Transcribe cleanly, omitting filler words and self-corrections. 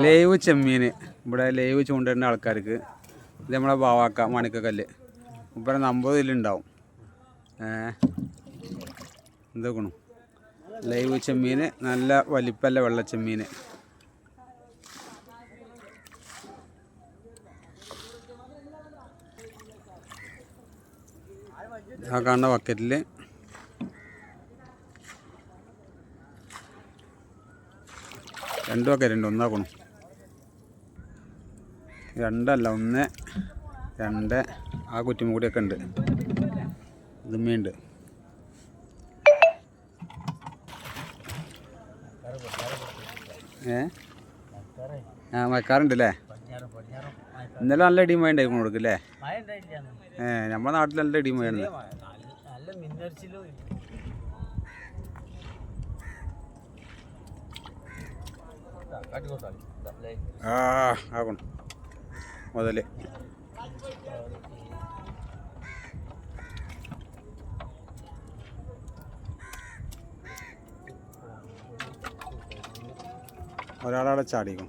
Live ചെമ്മീൻ ഇവിടെ live ചൂണ്ടിടുന്ന ആൾക്കാർക്ക് ഇത് നമ്മളെ ബാവാക്ക മണിക്കക്കല്ല് ഇപ്പം 50 ഇതിലുണ്ടാവും. എന്തൊക്കെയാണ് ലൈവ് ചെമ്മീൻ, നല്ല വലിപ്പല്ല വെള്ളച്ചെമ്മീൻ. ആ കാണുന്ന ബക്കറ്റിൽ 2 ബക്കറ്റുണ്ട്. ഒന്നാക്കണം 2 അല്ല 1 2 ആ കുറ്റിയും കൂടിയൊക്കെ ഉണ്ട്. ഇതുമ്മയുണ്ട്. മഴക്കാറുണ്ട് അല്ലേ? ഇന്നലെ നല്ല ഇടിയും മഴ ഉണ്ടായിരുന്നു കൊടുക്കല്ലേ? നമ്മുടെ നാട്ടിൽ നല്ല ഇടിയും മഴയാണ്. ആകണം മുതല് ഒരാളവിടെ ചാടിക്കും.